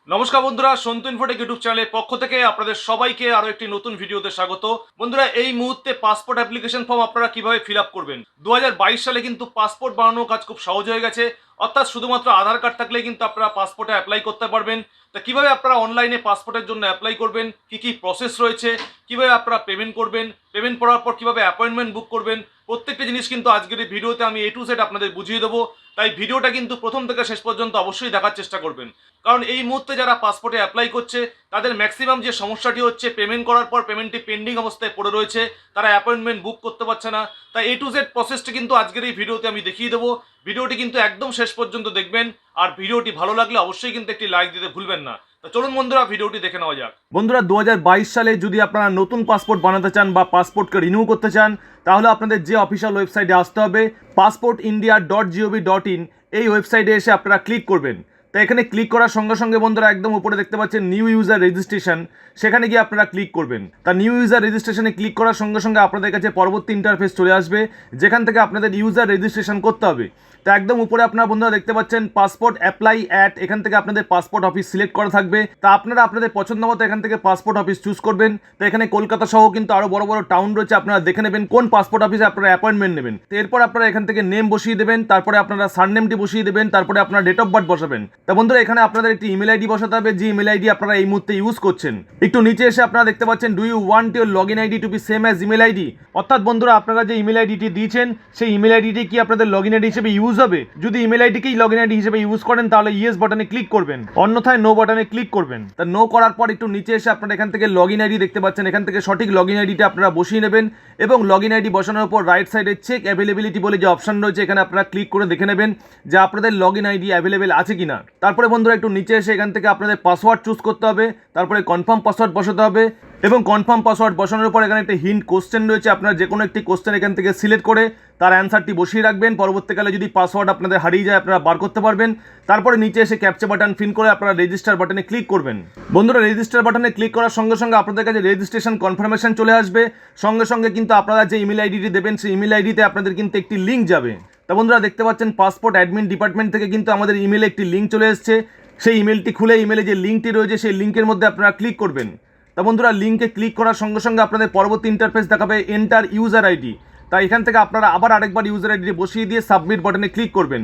নমস্কার বন্ধুরা, Santu Infotech YouTube চ্যানেলের পক্ষ থেকে আপনাদের সবাইকে আরো একটি নতুন ভিডিওতে স্বাগত। বন্ধুরা, এই মুহূর্তে পাসপোর্ট অ্যাপ্লিকেশন ফর্ম আপনারা কিভাবে ফিল আপ করবেন। 2022 সালে কিন্তু পাসপোর্ট বানানোর কাজ খুব সহজ হয়ে গেছে। অর্থাৎ শুধুমাত্র আধার কার্ড থাকলেই কিন্তু আপনারা পাসপোর্টে অ্যাপ্লাই করতে পারবেন। তা কিভাবে আপনারা অনলাইনে পাসপোর্টের জন্য অ্যাপ্লাই করবেন, কি কি প্রসেস রয়েছে, কিভাবে আপনারা পেমেন্ট করবেন, পেমেন্ট করার পর কিভাবে অ্যাপয়েন্টমেন্ট বুক করবেন, প্রত্যেকটা জিনিস কিন্তু আজকের এই ভিডিওতে আমি A to Z আপনাদের বুঝিয়ে দেবো। তাই ভিডিওটা কিন্তু প্রথম থেকে শেষ পর্যন্ত অবশ্যই দেখার চেষ্টা করবেন, কারণ এই মুহূর্তে যারা পাসপোর্টে অ্যাপ্লাই করছে তাদের ম্যাক্সিমাম যে সমস্যাটি হচ্ছে, পেমেন্ট করার পর পেমেন্টটি পেন্ডিং অবস্থায় পড়ে রয়েছে, তারা অ্যাপয়েন্টমেন্ট বুক করতে পারছে না। তাই A to Z প্রসেসটি কিন্তু আজকের এই ভিডিওতে আমি দেখিয়ে দেবো। ভিডিওটি কিন্তু একদম শেষ পর্যন্ত দেখবেন, আর ভিডিওটি ভালো লাগলে অবশ্যই কিন্তু একটি লাইক দিতে ভুলবেন না। তো চলুন বন্ধুরা, ভিডিওটি দেখে নেওয়া যাক। বন্ধুরা, 2022 সালে যদি আপনারা নতুন পাসপোর্ট বানাতে চান বা পাসপোর্টকে রিনিউ করতে চান, তাহলে আপনাদের যে অফিসিয়াল ওয়েবসাইটে আসতে হবে passportindia.gov.in, এই ওয়েবসাইটে এসে আপনারা ক্লিক করবেন। তো এখানে ক্লিক করার সঙ্গে সঙ্গে বন্ধুরা একদম উপরে দেখতে পাচ্ছেন নিউ ইউজার রেজিস্ট্রেশন, সেখানে গিয়ে আপনারা ক্লিক করবেন। তা নিউ ইউজার রেজিস্ট্রেশনে ক্লিক করার সঙ্গে সঙ্গে আপনাদের কাছে পরবর্তী ইন্টারফেস চলে আসবে, যেখান থেকে আপনাদের ইউজার রেজিস্ট্রেশন করতে হবে। তো একদম উপরে আপনারা বন্ধুরা দেখতে পাচ্ছেন পাসপোর্ট অ্যাপ্লাই অ্যাট, এখান থেকে আপনাদের পাসপোর্ট অফিস সিলেক্ট করা থাকবে। তা আপনারা আপনাদের পছন্দ মতো এখান থেকে পাসপোর্ট অফিস চুজ করবেন। তো এখানে কলকাতা সহ কিন্তু আরও বড় বড় টাউন রয়েছে, আপনারা দেখে নেবেন কোন পাসপোর্ট অফিসে আপনারা অ্যাপয়েন্টমেন্ট নেবেন। তো এরপর আপনারা এখান থেকে নেম বসিয়ে দেবেন, তারপরে আপনারা সারনেমটি বসিয়ে দেবেন, তারপরে আপনার ডেট অফ বার্থ বসাবেন। তা বন্ধুরা, এখানে আপনাদের একটি ইমেল আইডি বসাতে হবে, যে ইমেল আইডি আপনারা এই মুহূর্তে ইউজ করছেন। একটু নিচে এসে আপনারা দেখতে পাচ্ছেন do you want your log in ID to be same as email ID. অর্থাৎ বন্ধুরা, আপনারা যে ইমেল আইডিটি দিয়েছেন সেই ইমেল আইডিটি কি আপনাদের লগ ইন আইডি হিসেবে ইউজ হবে। যদি ইমেল আইডিকেই লগ ইন আইডি হিসেবে ইউজ করেন তাহলে ইয়েস বাটনে ক্লিক করবেন, অন্যথায় নো বাটনে ক্লিক করবেন। তা নো করার পর একটু নিচে এসে আপনারা এখান থেকে লগ ইন আইডি দেখতে পাচ্ছেন, এখান থেকে সঠিক লগ ইন আইডিটা আপনারা বসিয়ে নেবেন এবং লগ ইন আইডি বসানোর পর রাইট সাইডে চেক অ্যাভেলেবিলিটি বলে যে অপশন রয়েছে, এখানে আপনারা ক্লিক করে দেখে নেবেন যে আপনাদের লগ ইন আইডি অ্যাভেলেবেল আছে কিনা। তারপরে বন্ধুরা একটু নিচে এসে এখান থেকে আপনাদের পাসওয়ার্ড চুজ করতে হবে, তারপরে কনফার্ম পাসওয়ার্ড বসাতে হবে এবং কনফার্ম পাসওয়ার্ড বসানোর পর এখানে একটা হিন্ট কোশ্চেন রয়েছে, আপনারা যে কোনো একটি কোশ্চেন এখান থেকে সিলেক্ট করে তার অ্যান্সারটি বসিয়ে রাখবেন। পরবর্তীকালে যদি পাসওয়ার্ড আপনাদের হারিয়ে যায় আপনারা বার করতে পারবেন। তারপরে নিচে এসে ক্যাপচা বাটন পিন করে আপনারা রেজিস্টার বাটনে ক্লিক করবেন। বন্ধুরা, রেজিস্টার বাটনে ক্লিক করার সঙ্গে সঙ্গে আপনাদের কাছে রেজিস্ট্রেশন কনফার্মেশন চলে আসবে। সঙ্গে সঙ্গে কিন্তু আপনারা যে ইমেল আইডিটি দেবেন সেই ইমেল আইডিতে আপনাদের কিন্তু একটি লিঙ্ক যাবে। তা বন্ধুরা দেখতে পাচ্ছেন পাসপোর্ট অ্যাডমিন ডিপার্টমেন্ট থেকে কিন্তু আমাদের ইমেলে একটি লিঙ্ক চলে এসেছে। সেই ইমেলটি খুলে ইমেলে যে লিঙ্কটি রয়েছে সেই লিঙ্কের মধ্যে আপনারা ক্লিক করবেন। তা বন্ধুরা, লিঙ্কে ক্লিক করার সঙ্গে সঙ্গে আপনাদের পরবর্তী ইন্টারফেস দেখাবে এন্টার ইউজার আইডি। তাই এখান থেকে আপনারা আবার আরেকবার ইউজার আইডি বসিয়ে দিয়ে সাবমিট বাটনে ক্লিক করবেন।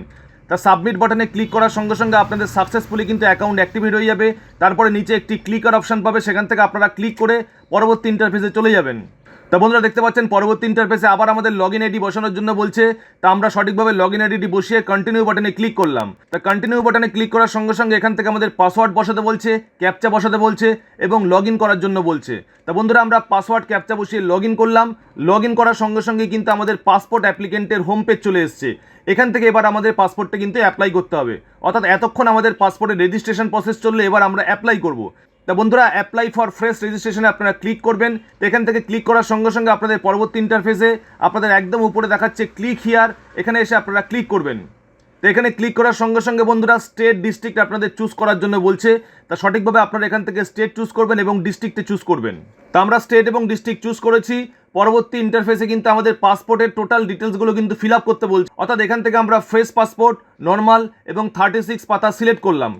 তা সাবমিট বাটনে ক্লিক করার সঙ্গে সঙ্গে আপনাদের সাকসেসফুলি কিন্তু অ্যাকাউন্ট অ্যাক্টিভেট হয়ে যাবে। তারপরে নিচে একটি ক্লিকার অপশন পাবে, সেখান থেকে আপনারা ক্লিক করে পরবর্তী ইন্টারফেসে চলে যাবেন। তা বন্ধুরা দেখতে পাচ্ছেন পরবর্তী ইন্টারফেসে আবার আমাদের লগ ইন আইডি বসানোর জন্য বলছে। তা আমরা সঠিকভাবে লগ ইন আইডিটি বসিয়ে কন্টিনিউ বাটনে ক্লিক করলাম। তা কন্টিনিউ বাটনে ক্লিক করার সঙ্গে সঙ্গে এখান থেকে আমাদের পাসওয়ার্ড বসাতে বলছে, ক্যাপচা বসাতে বলছে এবং লগ ইন করার জন্য বলছে। তা বন্ধুরা, আমরা পাসওয়ার্ড ক্যাপচা বসিয়ে লগ ইন করলাম। লগ ইন করার সঙ্গে সঙ্গে কিন্তু আমাদের পাসপোর্ট অ্যাপ্লিকেন্টের হোম পেজ চলে এসছে। এখান থেকে এবার আমাদের পাসপোর্টটা কিন্তু অ্যাপ্লাই করতে হবে। অর্থাৎ এতক্ষণ আমাদের পাসপোর্টের রেজিস্ট্রেশন প্রসেস চললে এবার আমরা অ্যাপ্লাই করব। তা বন্ধুরা, অ্যাপ্লাই ফর ফ্রেশ রেজিস্ট্রেশনে আপনারা ক্লিক করবেন। তো এখান থেকে ক্লিক করার সঙ্গে সঙ্গে আপনাদের পরবর্তী ইন্টারফেসে আপনাদের একদম উপরে দেখাচ্ছে ক্লিক হিয়ার, এখানে এসে আপনারা ক্লিক করবেন। তো এখানে ক্লিক করার সঙ্গে সঙ্গে বন্ধুরা স্টেট ডিস্ট্রিক্ট আপনাদের চুজ করার জন্য বলছে। তা সঠিকভাবে আপনারা এখান থেকে স্টেট চুজ করবেন এবং ডিস্ট্রিক্টে চুজ করবেন। তা আমরা স্টেট এবং ডিস্ট্রিক্ট চুজ করেছি। পরবর্তী ইন্টারফেসে কিন্তু আমাদের পাসপোর্টের টোটাল ডিটেলসগুলো কিন্তু ফিল আপ করতে বলছে। অর্থাৎ এখান থেকে আমরা ফ্রেশ পাসপোর্ট, নর্মাল এবং 36 পাতা সিলেক্ট করলাম।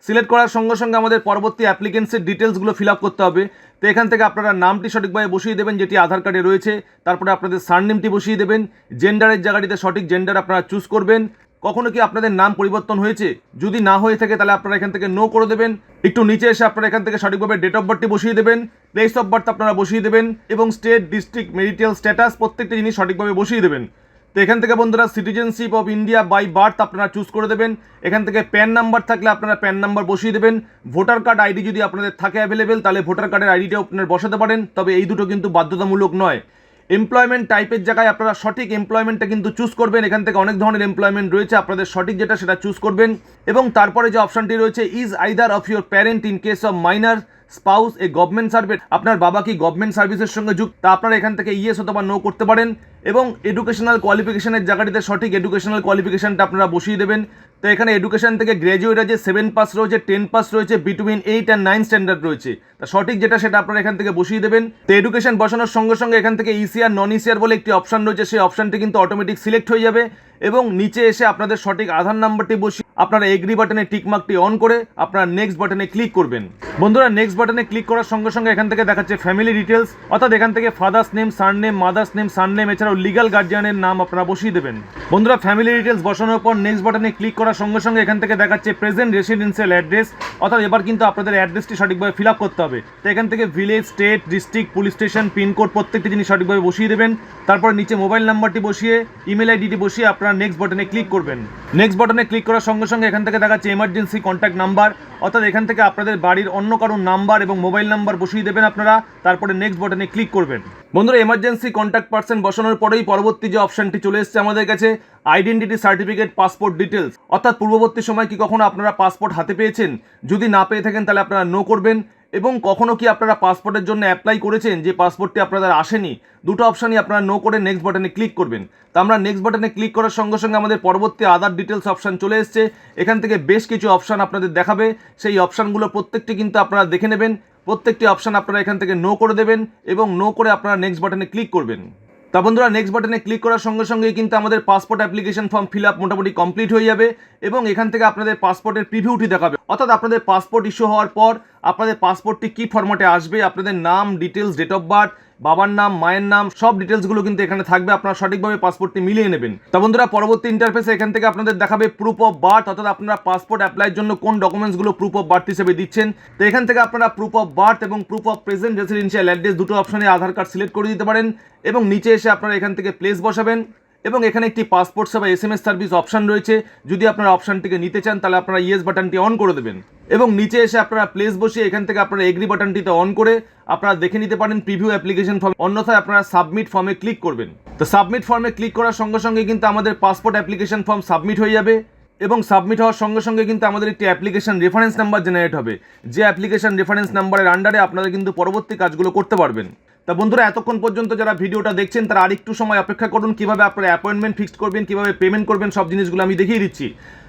সিলেক্ট করার সঙ্গে সঙ্গে আমাদের পরবর্তী অ্যাপ্লিকেন্টসের ডিটেলসগুলো ফিল আপ করতে হবে। তো এখান থেকে আপনারা নামটি সঠিকভাবে বসিয়ে দেবেন যেটি আধার কার্ডে রয়েছে, তারপরে আপনাদের সারনেমটি বসিয়ে দেবেন। জেন্ডারের জায়গাটিতে সঠিক জেন্ডার আপনারা চুজ করবেন। কখনো কি আপনাদের নাম পরিবর্তন হয়েছে? যদি না হয়ে থাকে তাহলে আপনারা এখান থেকে নো করে দেবেন। একটু নিচে এসে আপনারা এখান থেকে সঠিকভাবে ডেট অফ বার্থটি বসিয়ে দেবেন, প্লেস অফ বার্থ আপনারা বসিয়ে দেবেন এবং স্টেট, ডিস্ট্রিক্ট, মেরিটাল স্ট্যাটাস প্রত্যেকটা জিনিস সঠিকভাবে বসিয়ে দেবেন। তো এখান থেকে বন্ধুরা citizenship of India by birth আপনারা চুজ করে দেবেন। এখান থেকে প্যান নাম্বার থাকলে আপনারা প্যান নাম্বার বসিয়ে দেবেন। ভোটার কার্ড আইডি যদি আপনাদের থাকে অ্যাভেলেবেল তাহলে ভোটার কার্ডের আইডিটাও আপনারা বসাতে পারেন, তবে এই দুটো কিন্তু বাধ্যতামূলক নয়। এমপ্লয়মেন্ট টাইপের জায়গায় আপনারা সঠিক এমপ্লয়মেন্টটা কিন্তু চুজ করবেন। এখান থেকে অনেক ধরনের এমপ্লয়মেন্ট রয়েছে, আপনাদের সঠিক যেটা সেটা চুজ করবেন এবং তারপরে যে অপশনটি রয়েছে is either of your parent in case of minor spouse a government service, আপনার বাবা কি গভর্নমেন্ট সার্ভিসের সঙ্গে যুক্ত, তা আপনারা এখান থেকে ইয়েস অথবা নো করতে পারেন। এবং এডুকেশনাল কোয়ালিফিকেশনের জায়গাটিতে সঠিক এডুকেশনাল কোয়ালিফিকেশনটা আপনারা বসিয়ে দেবেন। তো এখানে এডুকেশন থেকে গ্র্যাজুয়েট আছে, 7 পাস রয়েছে, 10 পাস রয়েছে, বিটুইন 8 আর 9 স্ট্যান্ডার্ড রয়েছে। তা সঠিক যেটা সেটা আপনারা এখান থেকে বসিয়ে দেবেন। তো এডুকেশন বসানোর সঙ্গে সঙ্গে এখান থেকে ইসিআর নন ইসিআর বলে একটি অপশন রয়েছে, সেই অপশনটি কিন্তু অটোমেটিক সিলেক্ট হয়ে যাবে এবং নিচে এসে আপনাদের সঠিক আধার নাম্বারটি বসিয়ে আপনারা এগ্রি বাটনে টিক মার্কটি অন করে আপনারা নেক্সট বাটনে ক্লিক করবেন। বন্ধুরা নেক্সট বাটনে ক্লিক করার সঙ্গে সঙ্গে এখান থেকে দেখাচ্ছে ফ্যামিলি ডিটেলস, অর্থাৎ এখান থেকে ফাদার্স নেম, সার নেম, মাদার্স নেম, সান নেম, এছাড়াও লিগাল গার্জিয়ানের নাম আপনারা বসিয়ে দেবেন। বন্ধুরা ফ্যামিলি ডিটেলস বসানোর পর নেক্সট বাটনে ক্লিক করার সঙ্গে সঙ্গে এখান থেকে দেখাচ্ছে প্রেজেন্ট রেসিডেন্সিয়াল অ্যাড্রেস, অর্থাৎ এবার কিন্তু আপনাদের অ্যাড্রেসটি সঠিকভাবে ফিল আপ করতে হবে। তো এখান থেকে village, state, district, police station, pincode প্রত্যেকটি জিনিস সঠিকভাবে বসিয়ে দেবেন। তারপর নিচে মোবাইল নাম্বারটি বসিয়ে ইমেল আইডিটি বসিয়ে আপনারা নেক্সট বাটনে ক্লিক করবেন। নেক্সট বাটনে ক্লিক করার সঙ্গে সঙ্গে এখান থেকে দেখাচ্ছে এমার্জেন্সি কন্ট্যাক্ট নাম্বার, অর্থাৎ এখান থেকে আপনাদের বাড়ির অন্য কারোর নাম্বার এবং মোবাইল নাম্বার বসিয়ে দেবেন আপনারা, তারপরে নেক্সট বাটনে ক্লিক করবেন। বন্ধুরা এমার্জেন্সি কন্ট্যাক্ট পারসন বসানোর পরেই পরবর্তী যে অপশনটি চলে এসেছে আমাদের কাছে, আইডেন্টিটি সার্টিফিকেট, পাসপোর্ট ডিটেলস, অর্থাৎ পূর্ববর্তী সময় কি কখনো আপনারা পাসপোর্ট হাতে পেয়েছেন, যদি না পেয়ে থাকেন তাহলে আপনারা নো করবেন। এবং কখনো কি আপনারা পাসপোর্টের জন্য অ্যাপ্লাই করেছেন যে পাসপোর্টটি আপনাদের আসেনি, দুটো অপশানই আপনারা নো করে নেক্সট বাটনে ক্লিক করবেন। তো আমরা নেক্সট বাটনে ক্লিক করার সঙ্গে সঙ্গে আমাদের পরবর্তী আদার ডিটেলস অপশান চলে এসছে। এখান থেকে বেশ কিছু অপশান আপনাদের দেখাবে, সেই অপশানগুলো প্রত্যেকটি কিন্তু আপনারা দেখে নেবেন। প্রত্যেকটি অপশান আপনারা এখান থেকে নো করে দেবেন এবং নো করে আপনারা নেক্সট বাটনে ক্লিক করবেন। তা বন্ধুরা নেক্সট বাটনে ক্লিক করার সঙ্গে সঙ্গেই কিন্তু আমাদের passport application form fill up মোটামুটি কমপ্লিট হয়ে যাবে এবং এখান থেকে আপনাদের পাসপোর্টের প্রিভিউটি দেখাবে, অর্থাৎ আপনাদের পাসপোর্ট ইস্যু হওয়ার পর আপনাদের পাসপোর্টটি কী ফরম্যাটে আসবে, আপনাদের নাম, ডিটেলস, ডেট অফ বার্থ, বাবার নাম, মায়ের নাম, সব ডিটেলসগুলো কিন্তু এখানে থাকবে, আপনারা সঠিকভাবে পাসপোর্টটি মিলিয়ে নেবেন। তা বন্ধুরা পরবর্তী ইন্টারফেসে এখান থেকে আপনাদের দেখাবে প্রুফ অফ বার্থ, অর্থাৎ আপনারা পাসপোর্ট অ্যাপ্লাইয়ের জন্য কোন ডকুমেন্টসগুলো প্রুফ অফ বার্থ হিসেবে দিচ্ছেন। তো এখান থেকে আপনারা প্রুফ অফ বার্থ এবং proof of present residential address দুটো অপশনে আধার কার্ড সিলেক্ট করে দিতে পারেন এবং নিচে এসে আপনারা এখান থেকে প্লেস বসাবেন এবং এখানে একটি পাসপোর্ট সেবা SMS সার্ভিস অপশন রয়েছে, যদি আপনারা অপশনটিকে নিতে চান তাহলে আপনারা ইয়েস বাটনটি অন করে দেবেন এবং নিচে এসে আপনারা প্লেস বসিয়ে এখান থেকে আপনারা এগ্রি বাটনটিতে অন করে আপনারা দেখে নিতে পারেন প্রিভিউ অ্যাপ্লিকেশন ফর্ম, অন্যথায় আপনারা সাবমিট ফর্মে ক্লিক করবেন। তো সাবমিট ফর্মে ক্লিক করার সঙ্গে সঙ্গে কিন্তু আমাদের পাসপোর্ট অ্যাপ্লিকেশন ফর্ম সাবমিট হয়ে যাবে এবং সাবমিট হওয়ার সঙ্গে সঙ্গে কিন্তু আমাদের একটি অ্যাপ্লিকেশন রেফারেন্স নাম্বার জেনারেট হবে, যে অ্যাপ্লিকেশন রেফারেন্স নাম্বারের আন্ডারে আপনারা কিন্তু পরবর্তী কাজগুলো করতে পারবেন। তা বন্ধুরা এতক্ষণ পর্যন্ত যারা ভিডিওটা দেখছেন তারা আরেকটু সময় অপেক্ষা করুন, কিভাবে আপনারা অ্যাপয়েন্টমেন্ট ফিক্সড করবেন, কিভাবে পেমেন্ট করবেন, সব জিনিসগুলো আমি দেখিয়ে দিচ্ছি।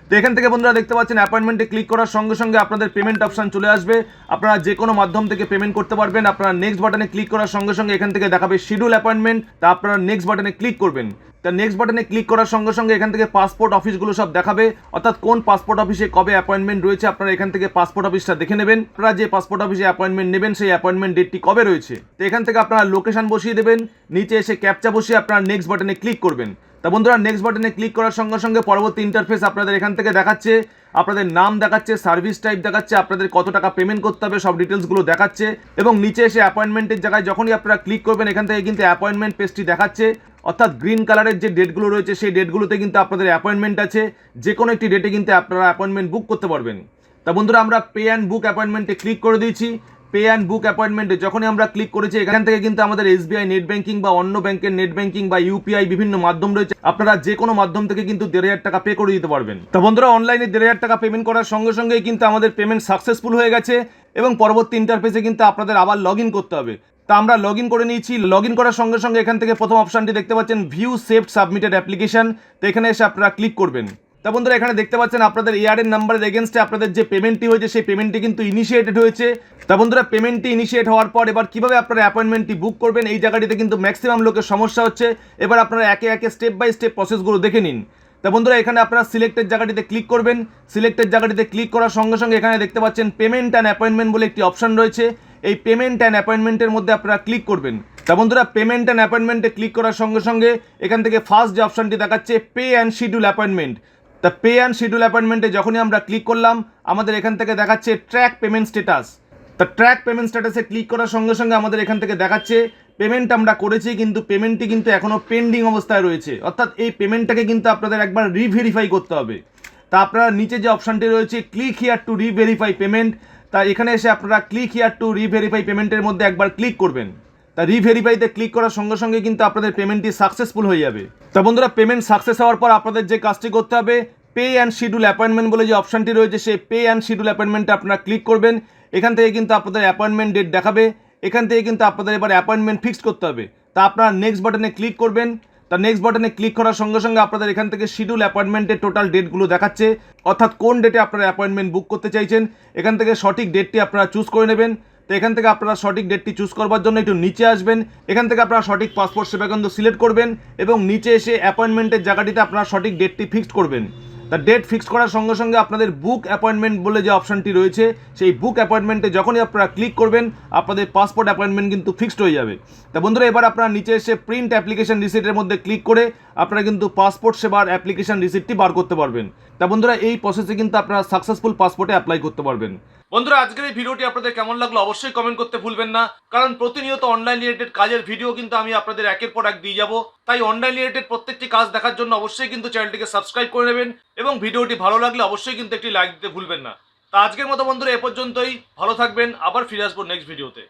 তো এখান থেকে বন্ধুরা দেখতে পাচ্ছেন অ্যাপয়েন্টমেন্টে ক্লিক করার সঙ্গে সঙ্গে আপনাদের পেমেন্ট অপশন চলে আসবে, আপনারা যে কোনো মাধ্যম থেকে পেমেন্ট করতে পারবেন। আপনারা নেক্সট বাটনে ক্লিক করার সঙ্গে সঙ্গে এখান থেকে দেখাবে শিডিউল অ্যাপয়েন্টমেন্ট, তা আপনারা নেক্সট বাটনে ক্লিক করবেন। তা নেক্সট বাটনে ক্লিক করার সঙ্গে সঙ্গে এখান থেকে পাসপোর্ট অফিসগুলো সব দেখাবে, অর্থাৎ কোন পাসপোর্ট অফিসে কবে অ্যাপয়েন্টমেন্ট রয়েছে আপনারা এখান থেকে পাসপোর্ট অফিসটা দেখে নেবেন। আপনারা যে পাসপোর্ট অফিসে অ্যাপয়েন্টমেন্ট নেবেন সেই অ্যাপয়েন্টমেন্ট ডেটটি কবে রয়েছে, তো এখান থেকে আপনারা লোকেশন বসিয়ে দেবেন, নিচে এসে ক্যাপচা বসিয়ে আপনারা নেক্সট বাটনে ক্লিক করবেন। তা বন্ধুরা নেক্সট বাটনে ক্লিক করার সঙ্গে সঙ্গে পরবর্তী ইন্টারফেস আপনাদের এখান থেকে দেখাচ্ছে, আপনাদের নাম দেখাচ্ছে, সার্ভিস টাইপ দেখাচ্ছে, আপনাদের কত টাকা পেমেন্ট করতে হবে সব ডিটেলসগুলো দেখাচ্ছে এবং নিচে এসে অ্যাপয়েন্টমেন্টের জায়গায় যখনই আপনারা ক্লিক করবেন এখান থেকে কিন্তু অ্যাপয়েন্টমেন্ট পেজটি দেখাচ্ছে, অর্থাৎ গ্রিন কালারের যে ডেটগুলো রয়েছে সেই ডেটগুলোতে কিন্তু আপনাদের অ্যাপয়েন্টমেন্ট আছে, যে কোনো একটি ডেটে কিন্তু আপনারা অ্যাপয়েন্টমেন্ট বুক করতে পারবেন। তা বন্ধুরা আমরা পে অ্যান্ড বুক অ্যাপয়েন্টমেন্টে ক্লিক করে দিয়েছি। পে অ্যান্ড বুক অ্যাপয়েন্টমেন্টে যখনই আমরা ক্লিক করেছি এখান থেকে কিন্তু আমাদের SBI নেট ব্যাঙ্কিং বা অন্য ব্যাংকের নেট ব্যাঙ্কিং বা UPI বিভিন্ন মাধ্যম রয়েছে, আপনারা যে কোনো মাধ্যম থেকে কিন্তু 1,500 টাকা পে করে দিতে পারবেন। তো বন্ধুরা অনলাইনে 1,500 টাকা পেমেন্ট করার সঙ্গে সঙ্গেই কিন্তু আমাদের পেমেন্ট সাকসেসফুল হয়ে গেছে এবং পরবর্তী ইন্টারফেসে কিন্তু আপনাদের আবার লগ ইন করতে হবে। তা আমরা লগ ইন করে নিয়েছি। লগ ইন করার সঙ্গে সঙ্গে এখান থেকে প্রথম অপশানটি দেখতে পাচ্ছেন ভিউ সেভড সাবমিটেড অ্যাপ্লিকেশন, তো এখানে এসে আপনারা ক্লিক করবেন। তা বন্ধুরা এখানে দেখতে পাচ্ছেন আপনাদের ARN নাম্বারের এগেনস্টে আপনাদের যে পেমেন্টটি হয়েছে সেই পেমেন্টটি কিন্তু ইনিশিয়েটেড হয়েছে। তা বন্ধুরা পেমেন্টটি ইনিশিয়েট হওয়ার পর এবার কীভাবে আপনারা অ্যাপয়েন্টমেন্টটি বুক করবেন এই জায়গাটিতে কিন্তু ম্যাক্সিমাম লোকের সমস্যা হচ্ছে, এবার আপনারা একে একে স্টেপ বাই স্টেপ প্রসেসগুলো দেখে নিন। তা বন্ধুরা এখানে আপনারা সিলেক্টেড জায়গাটিতে ক্লিক করবেন, সিলেক্টেড জায়গাটিতে ক্লিক করার সঙ্গে সঙ্গে এখানে দেখতে পাচ্ছেন পেমেন্ট অ্যান্ড অ্যাপয়েন্টমেন্ট বলে একটি অপশন রয়েছে, এই পেমেন্ট অ্যান্ড অ্যাপয়েন্টমেন্টের মধ্যে আপনারা ক্লিক করবেন। তা বন্ধুরা পেমেন্ট অ্যান্ড অ্যাপয়েন্টমেন্টে ক্লিক করার সঙ্গে সঙ্গে এখান থেকে ফার্স্ট যে অপশনটি দেখাচ্ছে পে অ্যান্ড শিডিউল অ্যাপয়েন্টমেন্ট, তা পে অ্যান্ড শিডিউল অ্যাপয়েন্টমেন্টে যখনই আমরা ক্লিক করলাম আমাদের এখান থেকে দেখাচ্ছে ট্র্যাক পেমেন্ট স্ট্যাটাস। তা ট্র্যাক পেমেন্ট স্ট্যাটাসে ক্লিক করার সঙ্গে সঙ্গে আমাদের এখান থেকে দেখাচ্ছে পেমেন্ট আমরা করেছি কিন্তু পেমেন্টটি কিন্তু এখনও পেন্ডিং অবস্থায় রয়েছে, অর্থাৎ এই পেমেন্টটাকে কিন্তু আপনাদের একবার রিভেরিফাই করতে হবে। তা আপনারা নিচে যে অপশানটি রয়েছে click here two reverify payment, তা এখানে এসে আপনারা ক্লিক হিয়ার টু রিভেরিফাই পেমেন্টের মধ্যে একবার ক্লিক করবেন। তা রিভেরিফাইতে ক্লিক করার সঙ্গে সঙ্গে কিন্তু আপনাদের পেমেন্টটি সাকসেসফুল হয়ে যাবে। তা বন্ধুরা পেমেন্ট সাকসেস হওয়ার পর আপনাদের যে কাজটি করতে হবে পে অ্যান্ড শিডিউল অ্যাপয়েন্টমেন্ট বলে যে অপশানটি রয়েছে সেই পে অ্যান্ড শিডিউল অ্যাপয়েন্টমেন্টে আপনারা ক্লিক করবেন। এখান থেকে কিন্তু আপনাদের অ্যাপয়েন্টমেন্ট ডেট দেখাবে, এখান থেকে কিন্তু আপনাদের এবার অ্যাপয়েন্টমেন্ট ফিক্সড করতে হবে। তা আপনারা নেক্সট বাটনে ক্লিক করবেন। তার নেক্সট বাটনে ক্লিক করার সঙ্গে সঙ্গে আপনাদের এখান থেকে শিডিউল অ্যাপয়েন্টমেন্টের টোটাল ডেটগুলো দেখাচ্ছে, অর্থাৎ কোন ডেটে আপনারা অ্যাপয়েন্টমেন্ট বুক করতে চাইছেন। এখান থেকে সঠিক ডেটটি আপনারা চুজ করে নেবেন। তো এখান থেকে আপনারা সঠিক ডেটটি চুজ করবার জন্য একটু নিচে আসবেন, এখান থেকে আপনারা সঠিক পাসপোর্ট সেবা কেন্দ্র সিলেক্ট করবেন এবং নিচে এসে অ্যাপয়েন্টমেন্টের জায়গাটিতে আপনারা সঠিক ডেটটি ফিক্সড করবেন। তা ডেট ফিক্স করার সঙ্গে সঙ্গে আপনাদের বুক অ্যাপয়েন্টমেন্ট বলে যে অপশনটি রয়েছে, সেই বুক অ্যাপয়েন্টমেন্টে যখনই আপনারা ক্লিক করবেন আপনাদের পাসপোর্ট অ্যাপয়েন্টমেন্ট কিন্তু ফিক্সড হয়ে যাবে। তা বন্ধুরা, এবার আপনারা নিচে এসে প্রিন্ট অ্যাপ্লিকেশন রিসিটের মধ্যে ক্লিক করে আপনারা কিন্তু পাসপোর্ট সেবার অ্যাপ্লিকেশন রিসিটটি বার করতে পারবেন। তা বন্ধুরা, এই প্রসেসে কিন্তু আপনারা সাকসেসফুল পাসপোর্টে অ্যাপ্লাই করতে পারবেন। বন্ধুরা, আজকের এই ভিডিওটি আপনাদের কেমন লাগলো অবশ্যই কমেন্ট করতে ভুলবেন না, কারণ প্রতিনিয়ত অনলাইন রিলেটেড কাজের ভিডিও কিন্তু আমি আপনাদের একের পর এক দিয়ে যাব। তাই অনলাইন রিলেটেড প্রত্যেকটি কাজ দেখার জন্য অবশ্যই কিন্তু চ্যানেলটিকে সাবস্ক্রাইব করে নেবেন এবং ভিডিওটি ভালো লাগলে অবশ্যই কিন্তু একটি লাইক দিতে ভুলবেন না। তা আজকের মতো বন্ধুরা এ পর্যন্তই, ভালো থাকবেন, আবার ফিরে আসবো নেক্সট ভিডিওতে।